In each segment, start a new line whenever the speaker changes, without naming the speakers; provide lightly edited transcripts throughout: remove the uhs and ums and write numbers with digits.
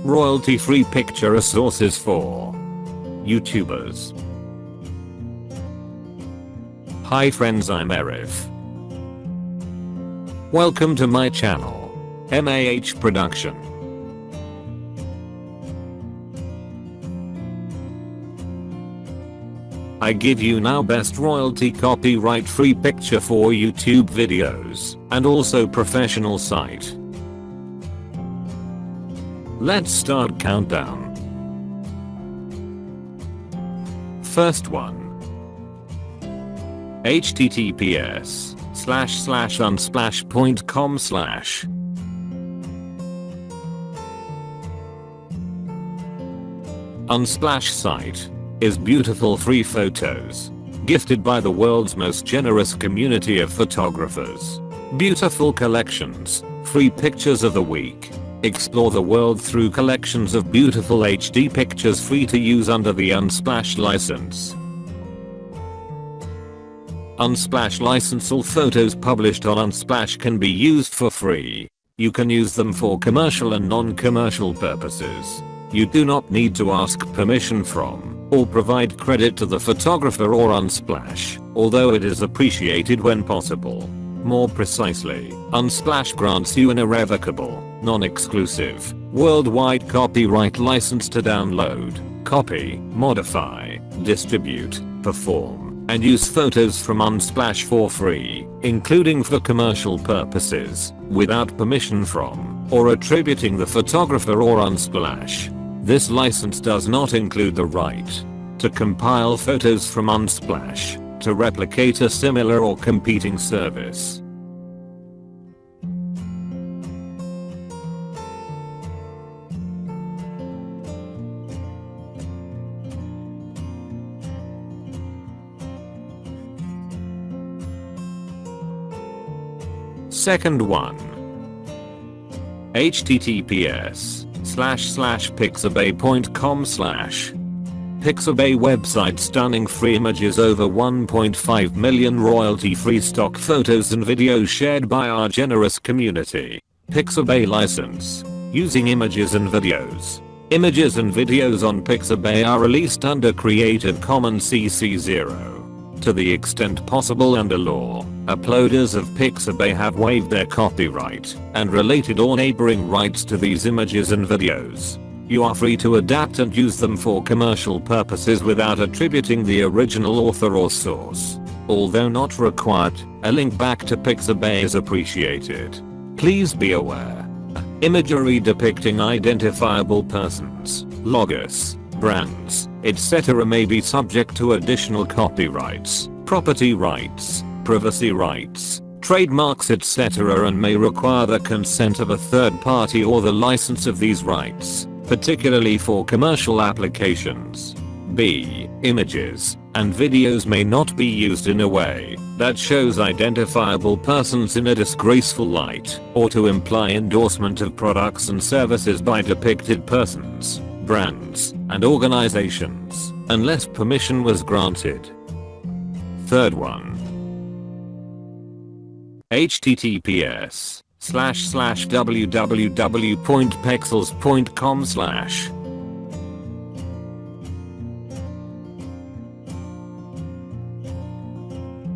Royalty-free picture resources for YouTubers. Hi friends, I'm Arif. Welcome to my channel, MAH Production. I give you now best royalty copyright free picture for YouTube videos and also professional site. Let's start countdown. First one. https://unsplash.com/ Unsplash site is beautiful free photos gifted by the world's most generous community of photographers. Beautiful collections, free pictures of the week. Explore the world through collections of beautiful HD pictures free to use under the Unsplash license. Unsplash license. All photos published on Unsplash can be used for free. You can use them for commercial and non-commercial purposes. You do not need to ask permission from or provide credit to the photographer or Unsplash, although it is appreciated when possible. More precisely, Unsplash grants you an irrevocable, non-exclusive, worldwide copyright license to download, copy, modify, distribute, perform, and use photos from Unsplash for free, including for commercial purposes, without permission from, or attributing the photographer or Unsplash. This license does not include the right to compile photos from Unsplash to replicate a similar or competing service. Second one. https://pixabay.com/ Pixabay website. Stunning free images, over 1.5 million royalty-free stock photos and videos shared by our generous community. Pixabay license. Using images and videos. Images and videos on Pixabay are released under Creative Commons CC0. To the extent possible under law, uploaders of Pixabay have waived their copyright and related or neighboring rights to these images and videos. You are free to adapt and use them for commercial purposes without attributing the original author or source. Although not required, a link back to Pixabay is appreciated. Please be aware. Imagery depicting identifiable persons, logos, brands, etc. may be subject to additional copyrights, property rights, privacy rights, trademarks, etc. and may require the consent of a third party or the license of these rights, particularly for commercial applications. B. Images and videos may not be used in a way that shows identifiable persons in a disgraceful light, or to imply endorsement of products and services by depicted persons, brands, and organizations, unless permission was granted. Third one. https://www.pexels.com/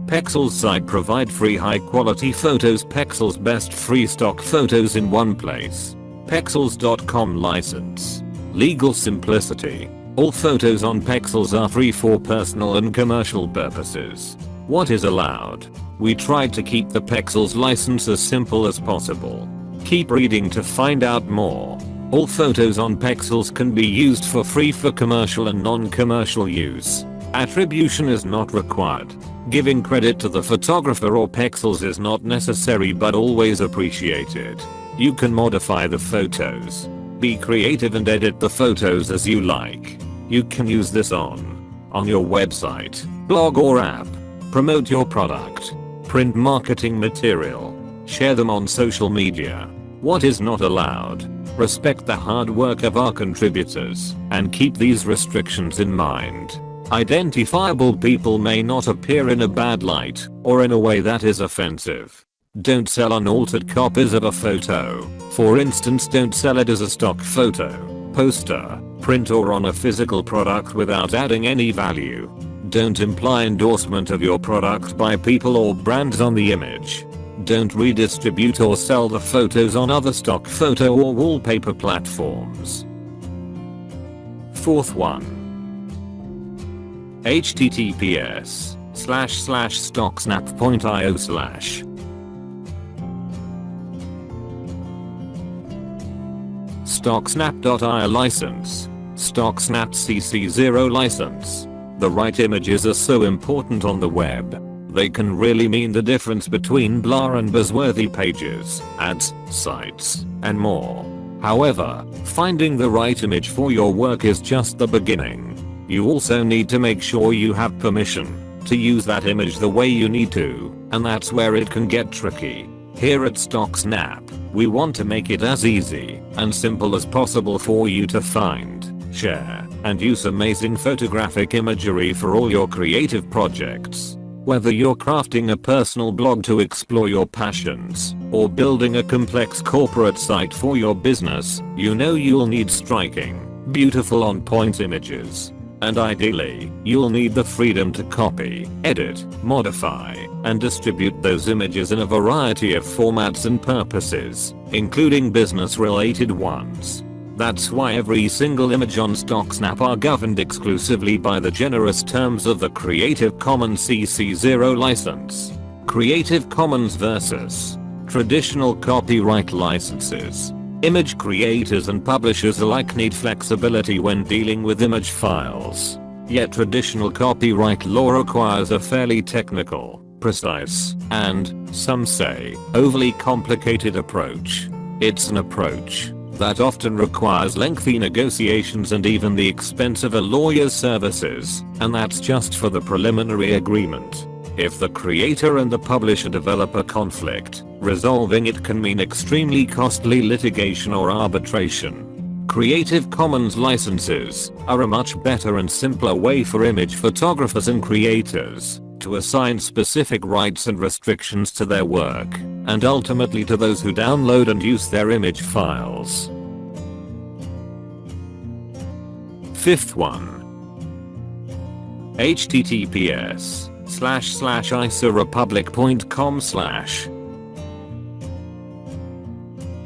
Pexels site provide free high quality photos. Pexels best free stock photos in one place. Pexels.com license. Legal simplicity. All photos on Pexels are free for personal and commercial purposes. What is allowed? We tried to keep the Pexels license as simple as possible. Keep reading to find out more. All photos on Pexels can be used for free for commercial and non-commercial use. Attribution is not required. Giving credit to the photographer or Pexels is not necessary but always appreciated. You can modify the photos. Be creative and edit the photos as you like. You can use this on your website, blog or app. Promote your product. Print marketing material. Share them on social media. What is not allowed? Respect the hard work of our contributors and keep these restrictions in mind. Identifiable people may not appear in a bad light or in a way that is offensive. Don't sell unaltered copies of a photo. For instance, don't sell it as a stock photo. poster, print or on a physical product without adding any value. Don't imply endorsement of your product by people or brands on the image. Don't redistribute or sell the photos on other stock photo or wallpaper platforms. Fourth one. https://stocksnap.io/ Stocksnap.io license. Stocksnap CC0 license. The right images are so important on the web. They can really mean the difference between blah and buzzworthy pages, ads, sites, and more. However, finding the right image for your work is just the beginning. You also need to make sure you have permission to use that image the way you need to, and that's where it can get tricky. Here at StockSnap, we want to make it as easy and simple as possible for you to find, share, and use amazing photographic imagery for all your creative projects. Whether you're crafting a personal blog to explore your passions, or building a complex corporate site for your business, you know you'll need striking, beautiful on-point images. And ideally, you'll need the freedom to copy, edit, modify, and distribute those images in a variety of formats and purposes, including business-related ones. That's why every single image on StockSnap are governed exclusively by the generous terms of the Creative Commons CC0 license. Creative Commons versus traditional copyright licenses. Image creators and publishers alike need flexibility when dealing with image files. Yet traditional copyright law requires a fairly technical, precise, and, some say, overly complicated approach. It's an approach that often requires lengthy negotiations and even the expense of a lawyer's services, and that's just for the preliminary agreement. If the creator and the publisher develop a conflict, resolving it can mean extremely costly litigation or arbitration. Creative Commons licenses are a much better and simpler way for image photographers and creators to assign specific rights and restrictions to their work, and ultimately to those who download and use their image files. Fifth one. https://isorepublic.com/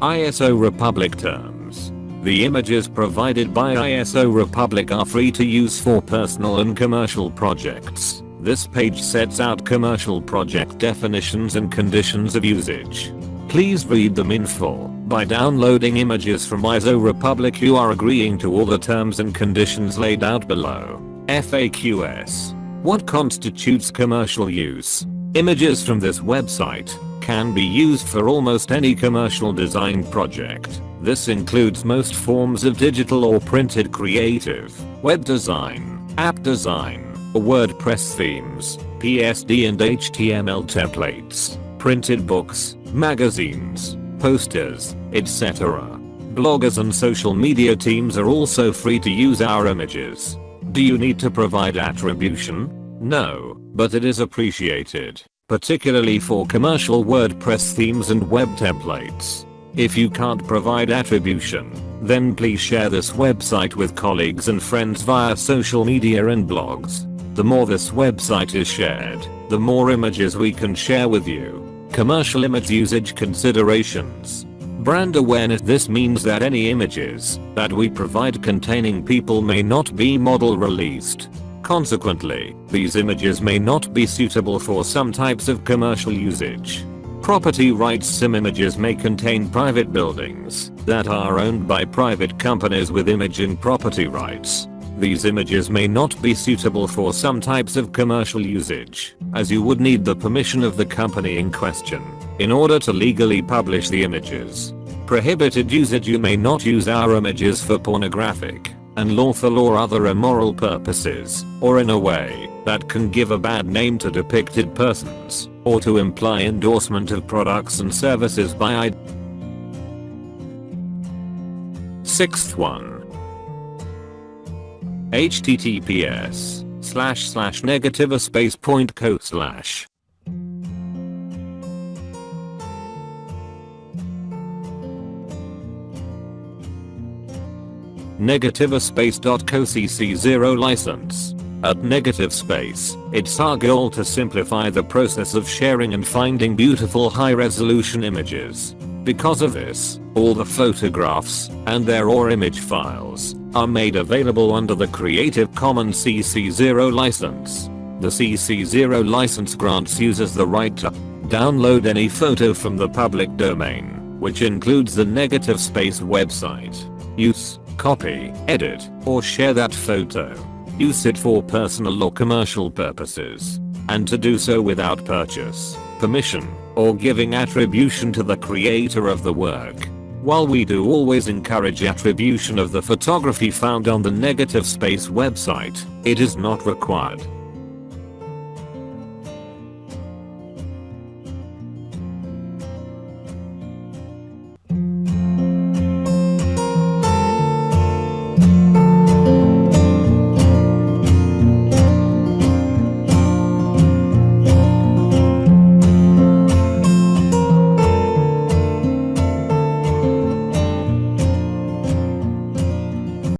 ISO Republic terms. The images provided by ISO Republic are free to use for personal and commercial projects. This page sets out commercial project definitions and conditions of usage. Please read them in full. By downloading images from ISO Republic, you are agreeing to all the terms and conditions laid out below. FAQs. What constitutes commercial use? Images from this website can be used for almost any commercial design project. This includes most forms of digital or printed creative, web design, app design, WordPress themes, PSD and HTML templates, printed books, magazines, posters, etc. Bloggers and social media teams are also free to use our images. Do you need to provide attribution? No, but it is appreciated, particularly for commercial WordPress themes and web templates. If you can't provide attribution, then please share this website with colleagues and friends via social media and blogs. The more this website is shared, the more images we can share with you. Commercial image usage considerations. Brand awareness. This means that any images that we provide containing people may not be model released. Consequently, these images may not be suitable for some types of commercial usage. Property rights. Some images may contain private buildings that are owned by private companies with imaging property rights. These images may not be suitable for some types of commercial usage, as you would need the permission of the company in question in order to legally publish the images. Prohibited usage. You may not use our images for pornographic, unlawful or other immoral purposes, or in a way that can give a bad name to depicted persons, or to imply endorsement of products and services by Sixth one. https://negativespace.co/ Negativespace.co CC0 license. At Negativespace, it's our goal to simplify the process of sharing and finding beautiful high-resolution images. Because of this, all the photographs and their raw image files are made available under the Creative Commons CC0 license. The CC0 license grants users the right to download any photo from the public domain, which includes the Negativespace website. Use, copy, edit, or share that photo. Use it for personal or commercial purposes, and to do so without purchase, permission, or giving attribution to the creator of the work. While we do always encourage attribution of the photography found on the Negativespace website, it is not required.